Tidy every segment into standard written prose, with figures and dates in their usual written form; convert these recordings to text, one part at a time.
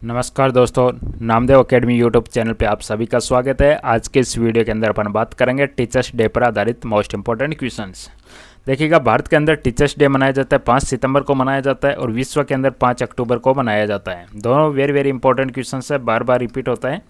नमस्कार दोस्तों, Namdev academy YouTube channel पे आप सभी का स्वागत है। आज के इस वीडियो के अंदर अपन बात करेंगे टीचर्स डे पर आधारित मोस्ट इंपॉर्टेंट क्वेश्चंस। देखिएगा, भारत के अंदर टीचर्स डे मनाया जाता है 5 सितंबर को मनाया जाता है और विश्व के अंदर 5 अक्टूबर को मनाया जाता है। दोनों वेरी इंपॉर्टेंट क्वेश्चंस है, बार बार रिपीट होता है।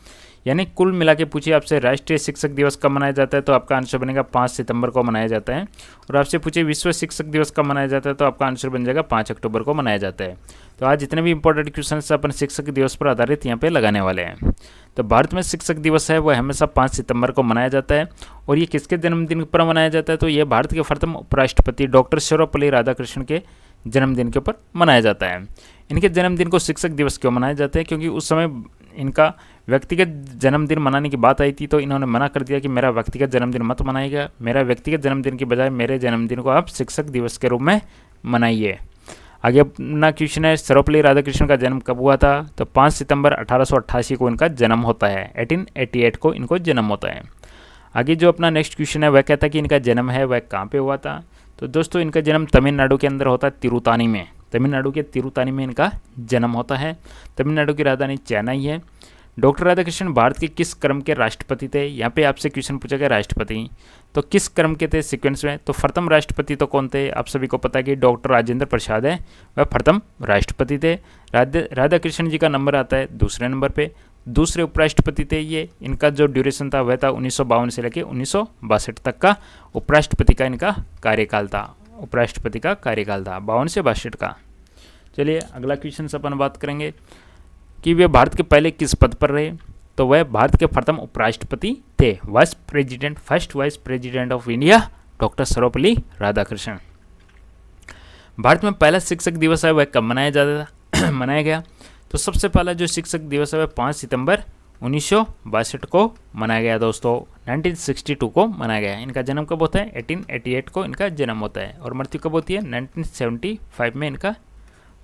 यानी कुल मिला के पूछिए आपसे राष्ट्रीय शिक्षक दिवस कब मनाया जाता है तो आपका आंसर बनेगा 5 सितंबर को मनाया जाता है। और आपसे पूछिए विश्व शिक्षक दिवस कब मनाया जाता है तो आपका आंसर बन जाएगा 5 अक्टूबर को मनाया जाता है। तो आज जितने भी इंपॉर्टेंट क्वेश्चन अपन शिक्षक दिवस पर आधारित यहाँ पे लगाने वाले हैं। तो भारत में शिक्षक दिवस है वह हमेशा 5 सितंबर को मनाया जाता है। और ये किसके जन्मदिन पर मनाया जाता है तो ये भारत के प्रथम उपराष्ट्रपति डॉक्टर सर्वपल्ली राधाकृष्णन के जन्मदिन के ऊपर मनाया जाता है। इनके जन्मदिन को शिक्षक दिवस क्यों मनाया जाता है? क्योंकि उस समय इनका व्यक्तिगत जन्मदिन मनाने की बात आई थी तो इन्होंने मना कर दिया कि मेरा व्यक्तिगत जन्मदिन मत मनाइएगा, मेरा व्यक्तिगत जन्मदिन के बजाय मेरे जन्मदिन को आप शिक्षक दिवस के रूप में मनाइए। आगे अपना क्वेश्चन है, सर्वपल्ली राधाकृष्णन का जन्म कब हुआ था? तो 5 सितंबर 1888 को इनका जन्म होता है। 1888 को इनको जन्म होता है। आगे जो अपना नेक्स्ट क्वेश्चन है वह कहता है कि इनका जन्म है वह कहाँ पे हुआ था? तो दोस्तों इनका जन्म तमिलनाडु के अंदर होता है, तिरुतानी में। तमिलनाडु के तिरुतानी में इनका जन्म होता है। तमिलनाडु की राजधानी चेन्नई है। डॉक्टर राधाकृष्णन भारत के किस क्रम के राष्ट्रपति थे? यहाँ पे आपसे क्वेश्चन पूछा गया राष्ट्रपति, तो किस क्रम के थे सीक्वेंस में? तो प्रथम राष्ट्रपति तो कौन थे? आप सभी को पता है कि डॉक्टर राजेंद्र प्रसाद है, वह प्रथम राष्ट्रपति थे। राधाकृष्णन जी का नंबर आता है दूसरे नंबर पे। दूसरे उपराष्ट्रपति थे ये, इनका जो ड्यूरेशन था वह था 1952 से लेकर 1962 तक का उपराष्ट्रपति का इनका कार्यकाल था। उपराष्ट्रपति का कार्यकाल था 52 से 62 का। चलिए अगला क्वेश्चन से अपन बात करेंगे कि वे भारत के पहले किस पद पर रहे? तो वह भारत के प्रथम उपराष्ट्रपति थे, vice president, first vice president of India doctor Sarvepalli Radhakrishnan. Bharat में पहला शिक्षक दिवस है वह कब मनाया गया? तो सबसे पहला जो शिक्षक दिवस है वह 5 सितंबर 1962 को मनाया गया दोस्तों। 1962 को मनाया गया। इनका जन्म कब होता है? 1888 को इनका जन्म होता है। और मृत्यु कब होती है? 1975 में इनका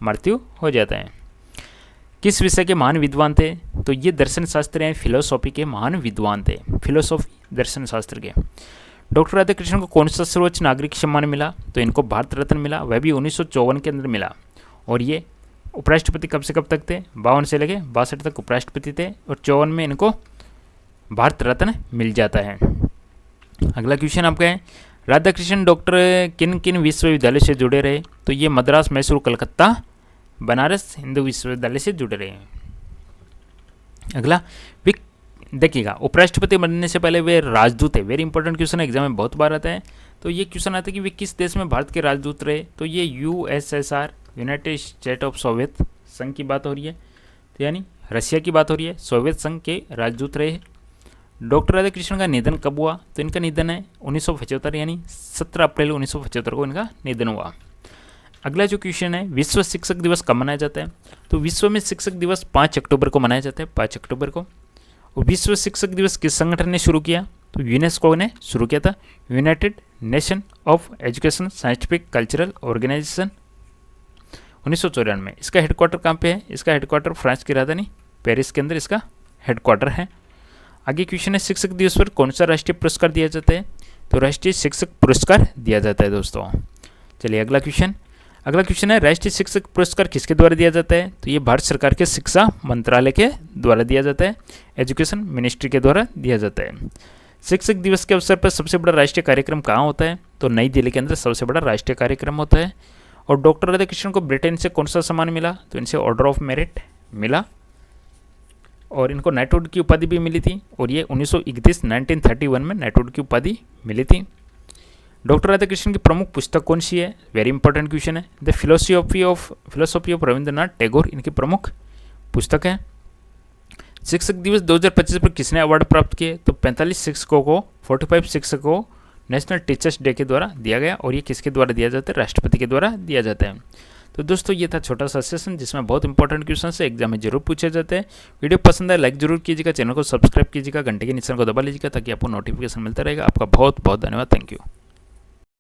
मृत्यु हो जाता है। किस विषय के महान विद्वान थे? तो ये दर्शन शास्त्र हैं, फिलोसॉफी के महान विद्वान थे, फिलोसॉफी दर्शन शास्त्र के। डॉक्टर राधाकृष्णन को कौन सा सर्वोच्च नागरिक सम्मान मिला? तो इनको भारत रत्न मिला, वह भी 1954 के अंदर मिला। और ये उपराष्ट्रपति कब से कब तक थे? 52 से लेके 62 तक उपराष्ट्रपति थे और 54 में इनको भारत रत्न मिल जाता है। अगला क्वेश्चन आपका है, राधाकृष्णन डॉक्टर किन किन विश्वविद्यालय से जुड़े रहे? तो ये मद्रास, मैसूर, कलकत्ता, बनारस हिंदू विश्वविद्यालय से जुड़े रहे हैं। अगला देखिएगा, उपराष्ट्रपति बनने से पहले वे राजदूत थे। वेरी इंपॉर्टेंट क्वेश्चन, एग्जाम में बहुत बार आता है। तो ये क्वेश्चन आता है कि वे किस देश में भारत के राजदूत रहे? तो ये USSR, United state of Soviet संघ की बात हो रही है, तो यानी रशिया की बात हो रही है। सोवियत संघ के राजदूत रहे। डॉक्टर राधाकृष्णन का निधन कब हुआ? तो इनका निधन है 1975 यानी 17 अप्रैल 1975 को इनका निधन हुआ। अगला जो क्वेश्चन है, विश्व शिक्षक दिवस कब मनाया जाता है? तो विश्व में शिक्षक दिवस 5 अक्टूबर को मनाया जाता है, 5 अक्टूबर को। और विश्व शिक्षक दिवस किस संगठन ने शुरू किया? तो यूनेस्को ने शुरू किया था, United Nation of education scientific cultural organisation, 1994 में। इसका हेडक्वार्टर कहाँ पे है? इसका हेडक्वार्टर फ्रांस की राजधानी पेरिस के अंदर इसका हेडक्वार्टर है। आगे क्वेश्चन है, शिक्षक दिवस पर कौन सा राष्ट्रीय पुरस्कार दिया जाता है? तो राष्ट्रीय शिक्षक पुरस्कार दिया जाता है दोस्तों। चलिए अगला क्वेश्चन है, राष्ट्रीय शिक्षक पुरस्कार किसके द्वारा दिया जाता है? तो ये भारत सरकार के शिक्षा मंत्रालय के द्वारा दिया जाता है, एजुकेशन मिनिस्ट्री के द्वारा दिया जाता है। शिक्षक दिवस के अवसर पर सबसे बड़ा राष्ट्रीय कार्यक्रम कहाँ होता है? तो नई दिल्ली के अंदर सबसे बड़ा राष्ट्रीय कार्यक्रम होता है। और डॉक्टर राधाकृष्णन को ब्रिटेन से कौन सा सम्मान मिला? तो इनसे ऑर्डर ऑफ मेरिट मिला और इनको नाइटहुड की उपाधि भी मिली थी। और ये 1931 में नाइटहुड की उपाधि मिली थी। डॉक्टर राधाकृष्णन की प्रमुख पुस्तक कौन सी है? वेरी इंपॉर्टेंट क्वेश्चन है। The philosophy of Rabindranath Tagore इनकी प्रमुख पुस्तक है। शिक्षक दिवस 2025 पर किसने अवार्ड प्राप्त किए? तो 45 शिक्षकों को, 45 शिक्षकों को नेशनल टीचर्स डे के द्वारा दिया गया। और ये किसके द्वारा दिया जाता है? राष्ट्रपति के द्वारा दिया जाता है। तो दोस्तों ये था छोटा सा सेशन जिसमें बहुत इंपॉर्टेंट क्वेश्चन से एग्जाम में जरूर पूछे जाते हैं। वीडियो पसंद है लाइक जरूर कीजिएगा, चैनल को सब्सक्राइब कीजिएगा, घंटे के निशान को दबा लीजिएगा ताकि आपको नोटिफिकेशन मिलता रहेगा। आपका बहुत बहुत धन्यवाद। Thank you.